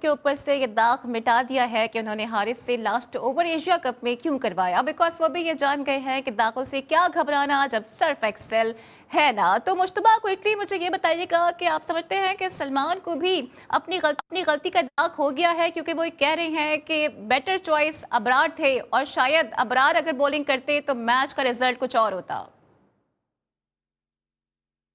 के ऊपर से ये दाग मिटा दिया है कि उन्होंने हारिस से लास्ट ओवर एशिया कप में क्यों करवाया, बिकॉज वो भी ये जान गए हैं कि दागों से क्या घबराना जब सर्फ एक्सेल है ना। तो मुश्तबा क्विकली मुझे ये बताइएगा कि आप समझते हैं कि सलमान को भी अपनी गलती का दाग हो गया है, क्योंकि वो कह रहे हैं कि बेटर चॉइस अबरार थे और शायद अबरार अगर बॉलिंग करते तो मैच का रिजल्ट कुछ और होता।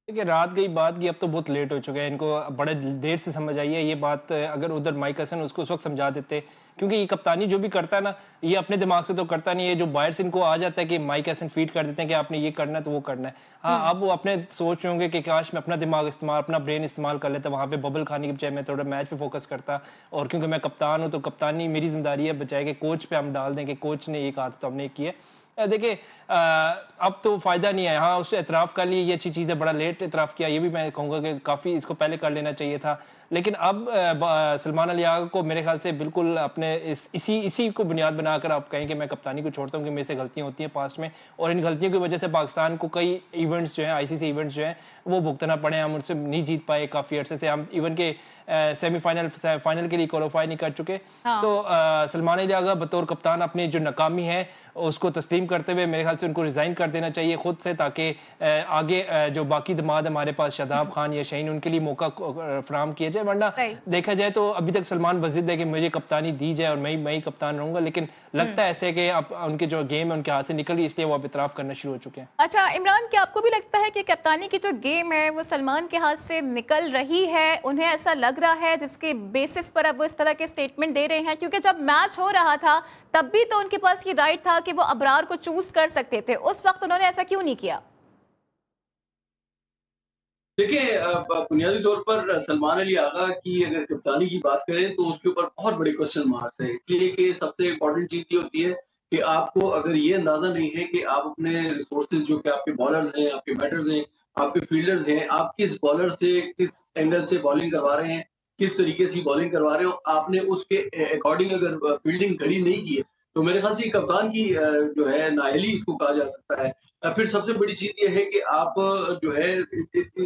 देखिए रात गई बात गई, अब तो बहुत लेट हो चुके हैं, इनको बड़े देर से समझ आई है ये बात। अगर उधर माइक हसन उसको उस वक्त समझा देते, क्योंकि ये कप्तानी जो भी करता है ना, ये अपने दिमाग से तो करता नहीं है। जो बाहर से इनको आ जाता है कि माइक हसन फीड कर देते हैं कि आपने ये करना है तो वो करना है। हाँ, अब वो अपने सोच रहे होंगे कि काश मैं अपना दिमाग इस्तेमाल, अपना ब्रेन इस्तेमाल कर लेता, वहाँ पे बबल खाने की बजाय मैं थोड़ा मैच पे फोकस करता। और क्योंकि मैं कप्तान हूँ तो कप्तानी मेरी जिम्मेदारी है, बचाए कि कोच पे हम डाल दें कि कोच ने ये कहा था तो हमने किया। देखिए अब तो फ़ायदा नहीं है। हाँ, उसने एतराफ़ कर लिया, ये अच्छी चीज़ है, बड़ा लेट एतराफ़ किया, ये भी मैं कहूँगा कि काफ़ी इसको पहले कर लेना चाहिए था। लेकिन अब सलमान अली आगा को मेरे ख़्याल से बिल्कुल अपने इसी को बुनियाद बनाकर आप कहें कि मैं कप्तानी को छोड़ता हूँ कि मेरे से गलतियाँ होती हैं पास्ट में, और इन गलतियों की वजह से पाकिस्तान को कई इवेंट्स जो हैं, आईसीसी इवेंट्स जो हैं, वो भुगतना पड़े। हम उनसे नहीं जीत पाए काफ़ी अरसे से, हम इवन के फाइनल के लिए क्वालीफाई नहीं कर चुके। हाँ। तो सलमान अली आगा बतौर कप्तान अपनी जो नाकामी है उसको तस्लीम करते हुए मेरे ख्याल से उनको रिज़ाइन कर देना चाहिए खुद से, ताकि आगे जो बाकी दमाद हमारे पास शादाब खान या शहीन, उनके लिए मौका फराहम किया जाए। वरना सही। देखा जाए तो अभी तक सलमान बज़िद है कि मुझे कप्तानी दी जाए और मैं ही कप्तान रहूंगा, लेकिन लगता है ऐसे कि अब उनके जो गेम है उनके हाथ से निकल गई, इसलिए वो अब इतराफ़ करना शुरू हो चुके हैं। अच्छा इमरान, क्या आपको भी लगता है कि कप्तानी की जो गेम है वो सलमान के हाथ से निकल रही है? उन्हें ऐसा लग रहा है जिसके बेसिस पर अब वो इस तरह के स्टेटमेंट दे रहे हैं, क्योंकि जब मैच हो रहा था तब भी तो उनके पास ये राइट था कि वो अबरार को चूज कर सकते थे, उस वक्त उन्होंने ऐसा क्यों नहीं किया? देखिए बुनियादी तौर पर सलमान अली आगा की अगर कप्तानी की बात करें तो उसके ऊपर बहुत बड़े क्वेश्चन मार्क्स हैं। इसलिए कि सबसे इम्पोर्टेंट चीज़ ये होती है कि आपको अगर ये अंदाज़ा नहीं है कि आप अपने रिसोर्सेज़ जो कि आपके बॉलर्स हैं, आपके बैटर्स हैं, आपके फील्डर्स हैं, आप किस बॉलर से किस एंगल से बॉलिंग करवा रहे हैं, किस तरीके से बॉलिंग करवा रहे हो, आपने उसके अकॉर्डिंग अगर फील्डिंग खड़ी नहीं की है, तो मेरे ख्याल से कप्तान की जो है नाअहली इसको कहा जा सकता है। फिर सबसे बड़ी चीज़ ये है कि आप जो है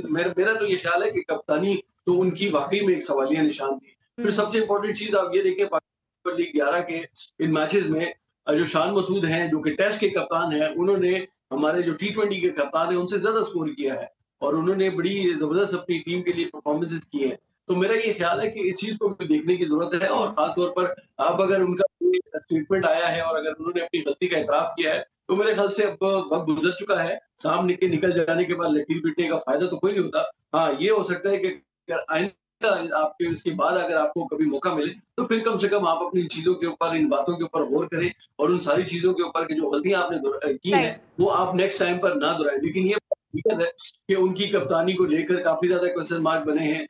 मेरा तो ये ख़्याल है कि कप्तानी तो उनकी वाक़ई में एक सवालिया निशान थी। फिर हम्म। सबसे इम्पोर्टेंट चीज़ आप ये देखें पाकिस्तान सुपर लीग 11 के इन मैचेज़ में जो शान मसूद हैं, जो कि टेस्ट के कप्तान हैं, उन्होंने हमारे जो टी20 के कप्तान हैं, उनसे ज़्यादा स्कोर किया है और उन्होंने बड़ी ज़बरदस्त अपनी टीम के लिए परफ़ॉर्मेंसेज़ की हैं। तो मेरा ये ख़्याल है कि इस चीज़ को भी देखने की ज़रूरत है और हम्म। ख़ास तौर पर अब अगर उनका कोई स्टेटमेंट आया है और अगर उन्होंने अपनी गलती का एतराफ़ किया है, तो मेरे ख़्याल से अब वक़्त गुज़र चुका है। सामने के निकल जाने के बाद लकीर पीटने का फ़ायदा तो कोई नहीं होता। हाँ, ये हो सकता है कि अगर आइंदा आपके इसके बाद अगर आपको कभी मौका मिले, तो फिर कम से कम आप अपनी चीज़ों के ऊपर, इन बातों के ऊपर गौर करें और उन सारी चीज़ों के ऊपर कि जो गलतियाँ आपने की सही। हैं, वो आप नेक्स्ट टाइम पर ना दोहराएँ। लेकिन ये हकीकत है कि उनकी कप्तानी को लेकर काफ़ी ज़्यादा क्वेश्चन मार्क बने हैं।